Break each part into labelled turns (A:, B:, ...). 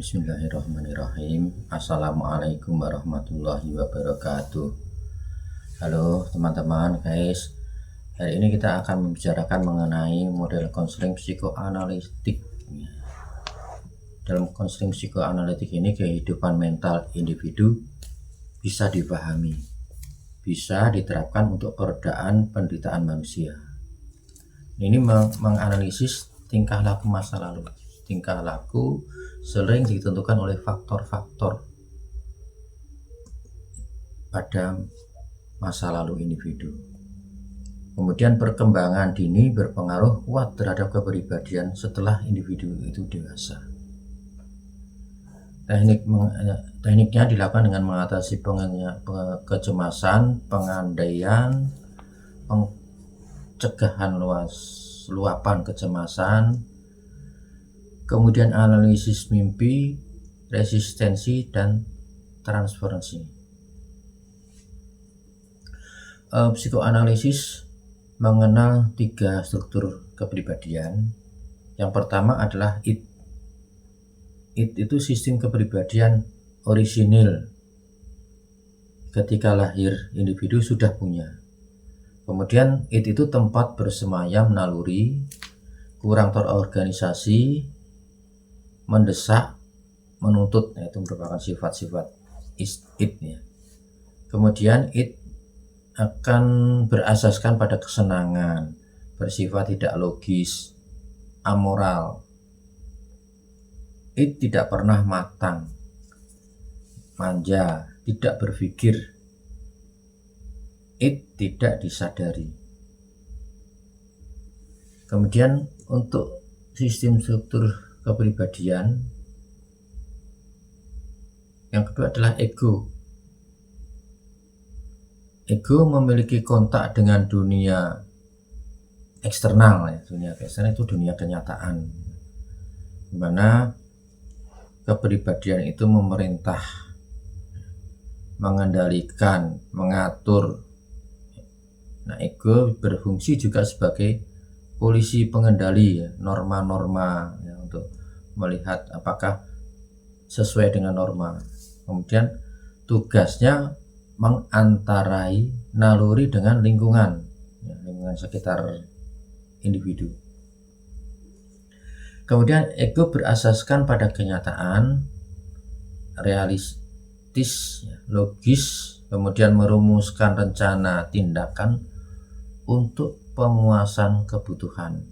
A: Bismillahirrahmanirrahim. Assalamualaikum warahmatullahi wabarakatuh. Halo teman-teman, guys. Hari ini kita akan membicarakan mengenai model konseling psikoanalitik. Dalam konseling psikoanalitik ini, kehidupan mental individu bisa dipahami, bisa diterapkan untuk peredaan penderitaan manusia. Ini menganalisis tingkah laku masa lalu. Tingkah laku sering ditentukan oleh faktor-faktor pada masa lalu individu. Kemudian perkembangan dini berpengaruh kuat terhadap kepribadian setelah individu itu dewasa. Tekniknya dilakukan dengan mengatasi kecemasan, pengandaian, pencegahan luapan kecemasan, kemudian analisis mimpi, resistensi, dan transferensi. Psikoanalisis mengenal 3 struktur kepribadian. Yang pertama adalah id. Id itu sistem kepribadian orisinil. Ketika lahir, individu sudah punya. Kemudian id itu tempat bersemayam naluri, kurang terorganisasi, mendesak, menuntut, itu merupakan sifat-sifat id ya. Kemudian id akan berasaskan pada kesenangan, bersifat tidak logis, amoral. Id tidak pernah matang, manja, tidak berpikir. Id tidak disadari. Kemudian untuk sistem struktur kepribadian yang kedua adalah ego. Ego memiliki kontak dengan dunia eksternal ya. Dunia eksternal itu dunia kenyataan, di mana kepribadian itu memerintah, mengendalikan, mengatur. Nah, ego berfungsi juga sebagai polisi pengendali ya, norma-norma ya, untuk melihat apakah sesuai dengan norma. Kemudian tugasnya mengantarai naluri dengan lingkungan ya, lingkungan sekitar individu. Kemudian ego berasaskan pada kenyataan, realistis, ya, logis, kemudian merumuskan rencana tindakan untuk pemuasan kebutuhan.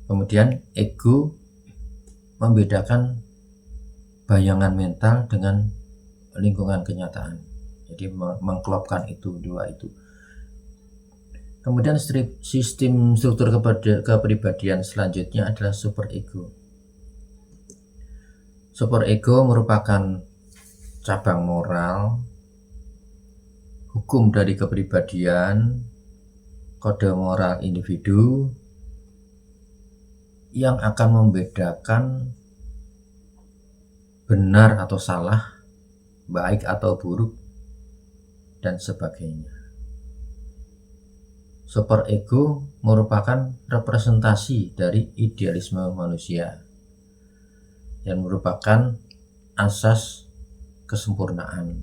A: Kemudian ego membedakan bayangan mental dengan lingkungan kenyataan. Jadi mengklopkan itu dua itu. Kemudian sistem struktur kepribadian selanjutnya adalah superego. Superego merupakan cabang moral, hukum dari kepribadian, kode moral individu yang akan membedakan benar atau salah, baik atau buruk, dan sebagainya. Superego merupakan representasi dari idealisme manusia dan merupakan asas kesempurnaan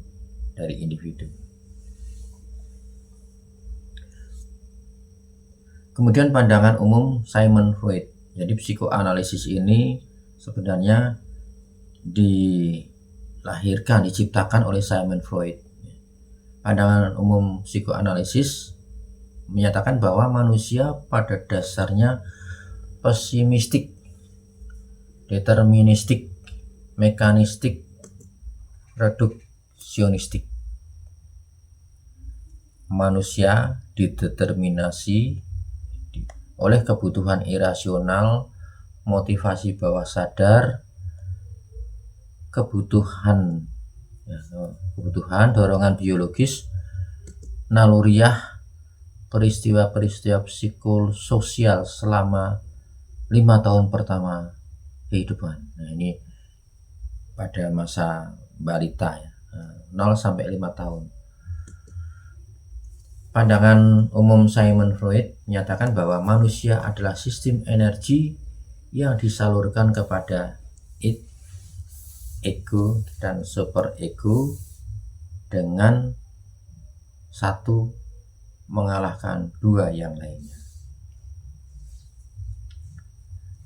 A: dari individu. Kemudian pandangan umum Sigmund Freud. Jadi psikoanalisis ini sebenarnya dilahirkan, diciptakan oleh Sigmund Freud. Pandangan umum psikoanalisis menyatakan bahwa manusia pada dasarnya pesimistik, deterministik, mekanistik, reduksionistik. Manusia dideterminasi oleh kebutuhan irasional, motivasi bawah sadar, kebutuhan, dorongan biologis, naluriah, peristiwa-peristiwa psikososial selama 5 tahun pertama kehidupan. Nah, ini pada masa balita ya, 0 sampai 5 tahun. Pandangan umum Sigmund Freud menyatakan bahwa manusia adalah sistem energi yang disalurkan kepada ego dan super ego dengan satu mengalahkan dua yang lainnya.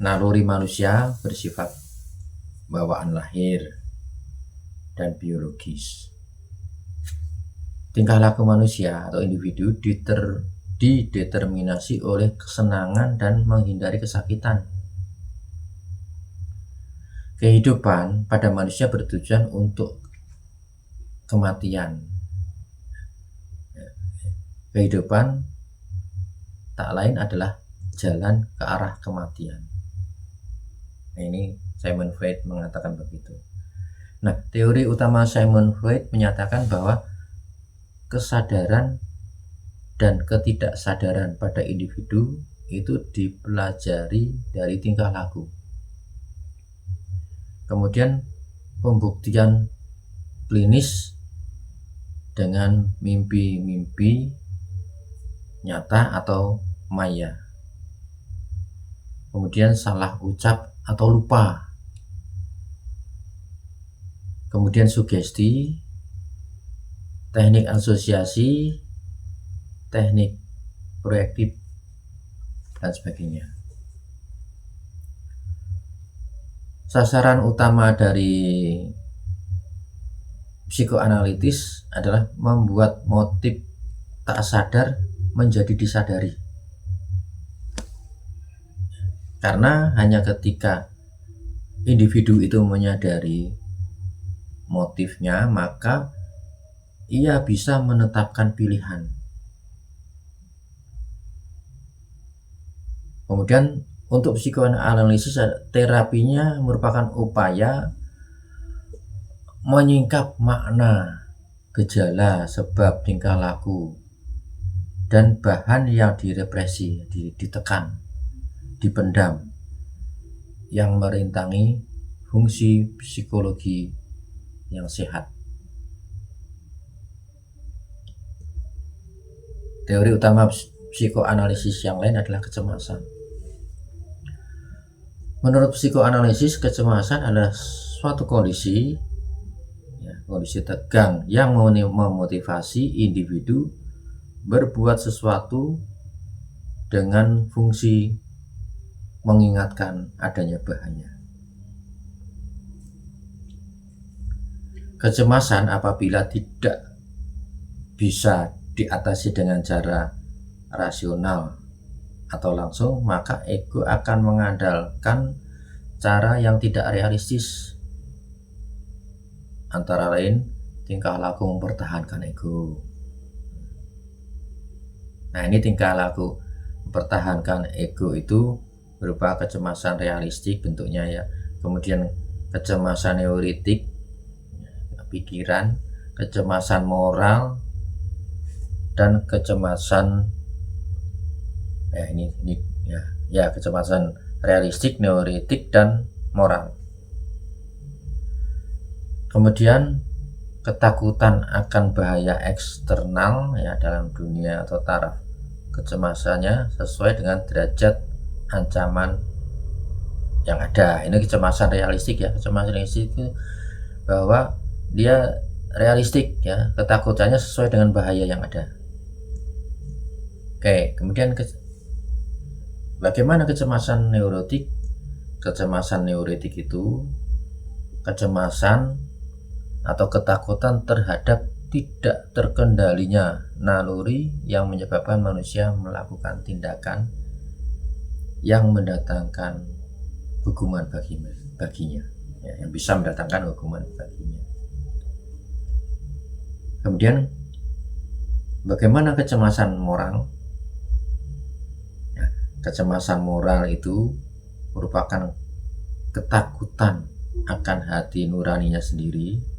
A: Naluri manusia bersifat bawaan lahir dan biologis. Tingkah laku manusia atau individu dideterminasi oleh kesenangan dan menghindari kesakitan. Kehidupan pada manusia bertujuan untuk kematian. Kehidupan tak lain adalah jalan ke arah kematian. Nah, ini Sigmund Freud mengatakan begitu. Nah, teori utama Sigmund Freud menyatakan bahwa kesadaran dan ketidaksadaran pada individu itu dipelajari dari tingkah laku. Kemudian pembuktian klinis dengan mimpi-mimpi nyata atau maya. Kemudian salah ucap atau lupa. Kemudian sugesti, teknik asosiasi, teknik proyektif, dan sebagainya. Sasaran utama dari psikoanalitis adalah membuat motif tak sadar menjadi disadari. Karena hanya ketika individu itu menyadari motifnya, maka ia bisa menetapkan pilihan. Kemudian untuk psikoanalisis, terapinya merupakan upaya menyingkap makna, gejala, sebab, tingkah laku, dan bahan yang direpresi, ditekan, dipendam, yang merintangi fungsi psikologi yang sehat. Teori utama psikoanalisis yang lain adalah kecemasan. Menurut psikoanalisis, kecemasan adalah suatu kondisi tegang yang memotivasi individu berbuat sesuatu dengan fungsi mengingatkan adanya bahaya. Kecemasan apabila tidak bisa diatasi dengan cara rasional atau langsung, maka ego akan mengandalkan cara yang tidak realistis, antara lain tingkah laku mempertahankan ego. Nah, ini tingkah laku mempertahankan ego itu berupa kecemasan realistik bentuknya ya. Kemudian kecemasan neurotik, pikiran, kecemasan moral, dan kecemasan kecemasan realistik, neurotik, dan moral. Kemudian ketakutan akan bahaya eksternal dalam dunia atau taraf kecemasannya sesuai dengan derajat ancaman yang ada. Ini kecemasan realistik ya. Kecemasan realistik itu bahwa dia realistik ya, ketakutannya sesuai dengan bahaya yang ada. Oke, kemudian bagaimana kecemasan neurotik? Kecemasan neurotik itu kecemasan atau ketakutan terhadap tidak terkendalinya naluri yang menyebabkan manusia melakukan tindakan yang mendatangkan hukuman baginya ya, yang bisa mendatangkan hukuman baginya. Kemudian bagaimana kecemasan moral? Kecemasan moral itu merupakan ketakutan akan hati nuraninya sendiri.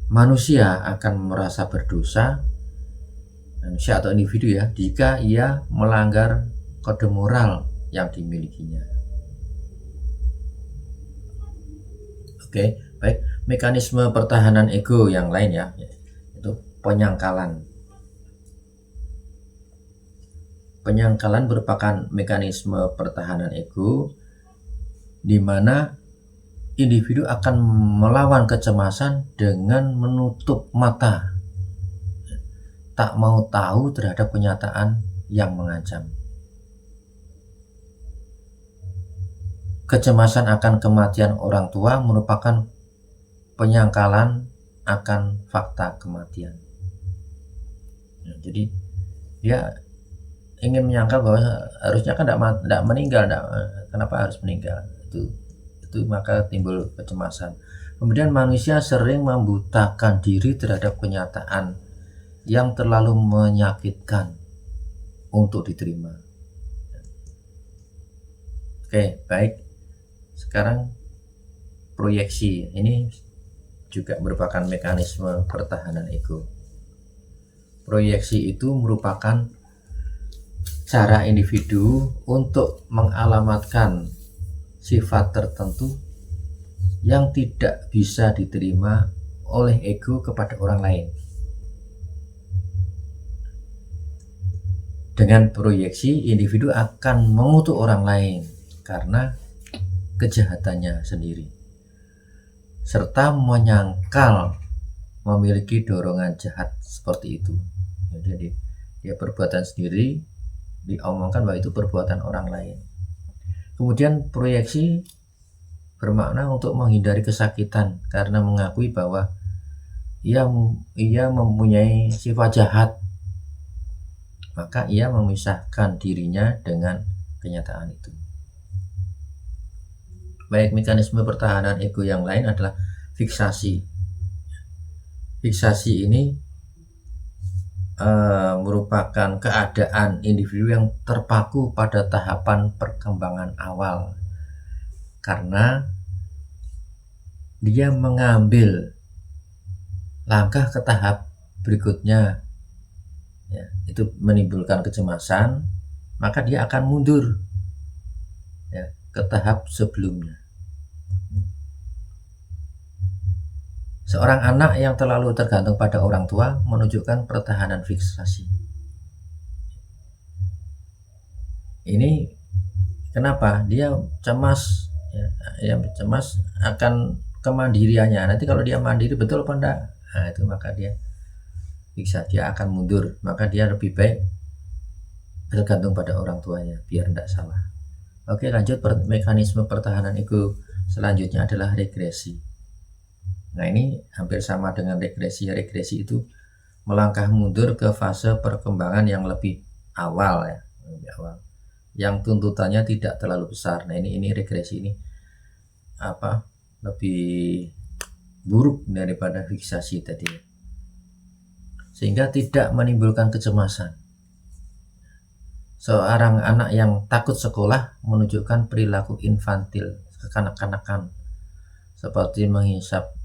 A: Manusia akan merasa berdosa, manusia atau individu ya, jika ia melanggar kode moral yang dimilikinya. Oke, baik. Mekanisme pertahanan ego yang lain ya, itu penyangkalan. Penyangkalan merupakan mekanisme pertahanan ego di mana individu akan melawan kecemasan dengan menutup mata, tak mau tahu terhadap kenyataan yang mengancam. Kecemasan akan kematian orang tua merupakan penyangkalan akan fakta kematian. Jadi dia ingin menyangkal bahwa harusnya kan tidak meninggal, kenapa harus meninggal? Itu maka timbul kecemasan. Kemudian manusia sering membutakan diri terhadap kenyataan yang terlalu menyakitkan untuk diterima. Oke, baik. Sekarang proyeksi ini juga merupakan mekanisme pertahanan ego. Proyeksi itu merupakan cara individu untuk mengalamatkan sifat tertentu yang tidak bisa diterima oleh ego kepada orang lain. Dengan proyeksi, individu akan mengutuk orang lain karena kejahatannya sendiri, serta menyangkal memiliki dorongan jahat seperti itu. Jadi dia perbuatan sendiri diomongkan bahwa itu perbuatan orang lain. Kemudian proyeksi bermakna untuk menghindari kesakitan karena mengakui bahwa ia mempunyai sifat jahat, maka ia memisahkan dirinya dengan kenyataan itu. Baik, mekanisme pertahanan ego yang lain adalah fiksasi. Fiksasi ini merupakan keadaan individu yang terpaku pada tahapan perkembangan awal karena dia mengambil langkah ke tahap berikutnya, ya, itu menimbulkan kecemasan, maka dia akan mundur, ya, ke tahap sebelumnya. Seorang anak yang terlalu tergantung pada orang tua menunjukkan pertahanan fiksasi. Ini kenapa? Dia cemas, ya cemas akan kemandiriannya. Nanti kalau dia mandiri betul apa enggak? Nah, itu maka dia dia akan mundur. Maka dia lebih baik tergantung pada orang tuanya biar enggak salah. Oke, lanjut. Mekanisme pertahanan ego selanjutnya adalah regresi. Nah, ini hampir sama dengan regresi. Regresi itu melangkah mundur ke fase perkembangan yang lebih awal, ya, lebih awal, yang tuntutannya tidak terlalu besar. Nah, ini regresi ini lebih buruk daripada fiksasi tadi, sehingga tidak menimbulkan kecemasan. Seorang anak yang takut sekolah menunjukkan perilaku infantil, kekanak-kanakan, seperti menghisap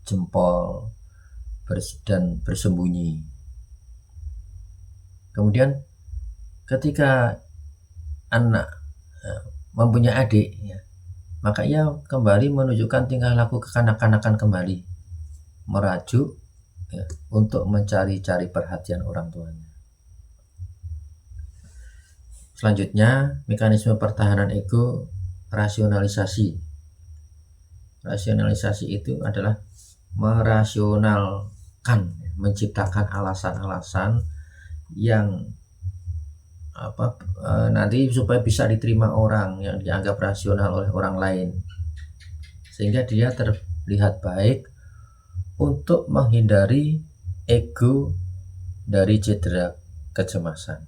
A: jempol dan bersembunyi. Kemudian ketika anak mempunyai adik, ya, maka ia kembali menunjukkan tingkah laku kekanak-kanakan kembali, merajuk, ya, untuk mencari-cari perhatian orang tuanya. Selanjutnya, mekanisme pertahanan ego, rasionalisasi. Rasionalisasi itu adalah merasionalkan, menciptakan alasan-alasan yang nanti supaya bisa diterima orang, yang dianggap rasional oleh orang lain, sehingga dia terlihat baik untuk menghindari ego dari cedera kecemasan.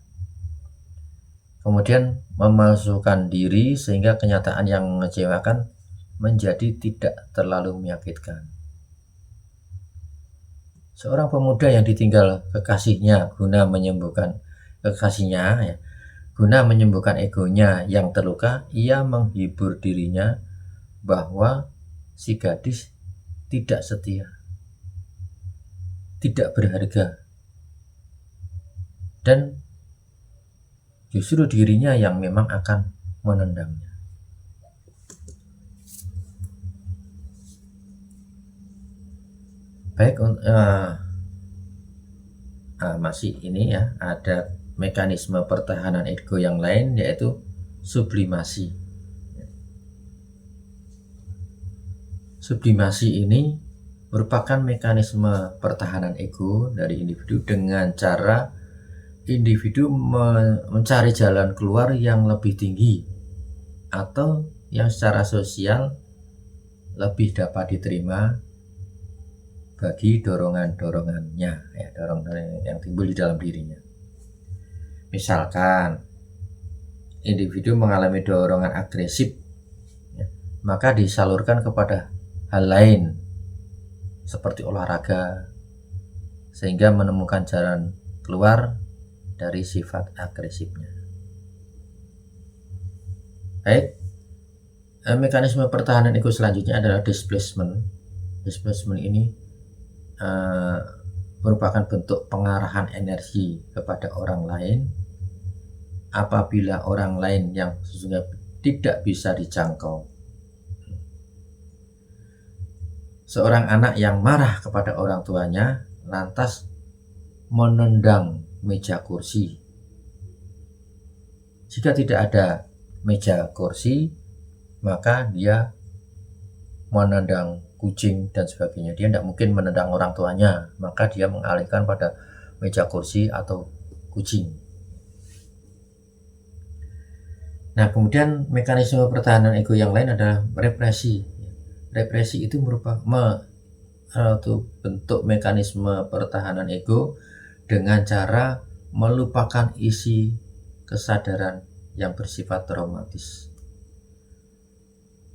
A: Kemudian memalsukan diri sehingga kenyataan yang mengecewakan menjadi tidak terlalu menyakitkan. Seorang pemuda yang ditinggal kekasihnya guna menyembuhkan egonya yang terluka, ia menghibur dirinya bahwa si gadis tidak setia, tidak berharga, dan justru dirinya yang memang akan menendangnya. Baik, masih ini, ya, ada mekanisme pertahanan ego yang lain, yaitu sublimasi. Sublimasi ini merupakan mekanisme pertahanan ego dari individu dengan cara individu mencari jalan keluar yang lebih tinggi atau yang secara sosial lebih dapat diterima bagi dorongan-dorongannya, ya, dorongan yang timbul di dalam dirinya. Misalkan individu mengalami dorongan agresif, ya, maka disalurkan kepada hal lain seperti olahraga sehingga menemukan jalan keluar dari sifat agresifnya. Baik, mekanisme pertahanan ego selanjutnya adalah displacement. Displacement ini merupakan bentuk pengarahan energi kepada orang lain apabila orang lain yang sesungguhnya tidak bisa dijangkau. Seorang anak yang marah kepada orang tuanya lantas menendang meja kursi. Jika tidak ada meja kursi, maka dia menendang kucing dan sebagainya. Dia tidak mungkin menendang orang tuanya, maka dia mengalihkan pada meja kursi atau kucing. Nah, kemudian mekanisme pertahanan ego yang lain adalah represi. Represi itu merupakan bentuk mekanisme pertahanan ego dengan cara melupakan isi kesadaran yang bersifat traumatis,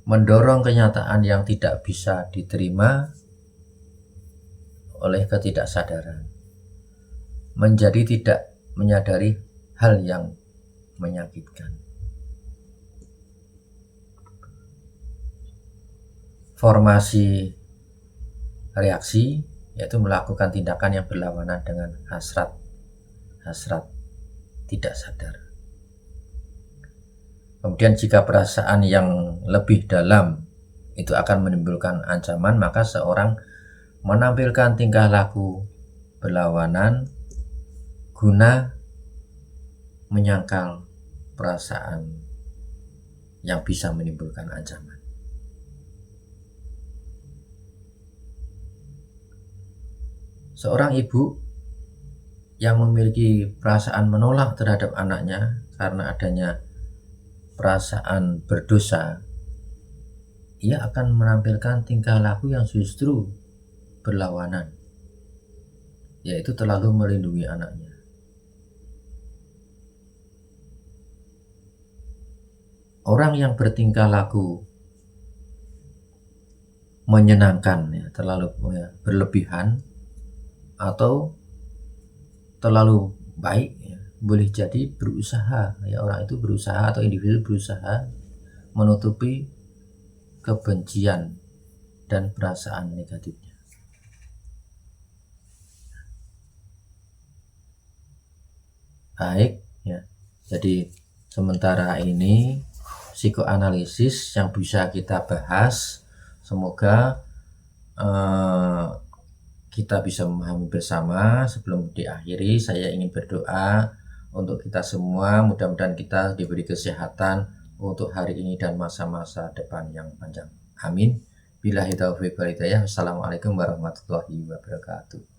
A: mendorong kenyataan yang tidak bisa diterima oleh ketidaksadaran, menjadi tidak menyadari hal yang menyakitkan. Formasi reaksi yaitu melakukan tindakan yang berlawanan dengan hasrat tidak sadar. Kemudian jika perasaan yang lebih dalam itu akan menimbulkan ancaman, maka seorang menampilkan tingkah laku berlawanan guna menyangkal perasaan yang bisa menimbulkan ancaman. Seorang ibu yang memiliki perasaan menolak terhadap anaknya karena adanya perasaan berdosa, ia akan menampilkan tingkah laku yang justru berlawanan, yaitu terlalu melindungi anaknya. Orang yang bertingkah laku menyenangkan, ya, terlalu berlebihan atau terlalu baik, ya, boleh jadi berusaha, ya, orang itu berusaha atau individu berusaha menutupi kebencian dan perasaan negatifnya. Baik, ya. Jadi sementara ini psikoanalisis yang bisa kita bahas, semoga kita bisa memahami bersama. Sebelum diakhiri, saya ingin berdoa untuk kita semua. Mudah-mudahan kita diberi kesehatan untuk hari ini dan masa-masa depan yang panjang. Amin. Billahi taufiq wal hidayah. Wassalamualaikum warahmatullahi wabarakatuh.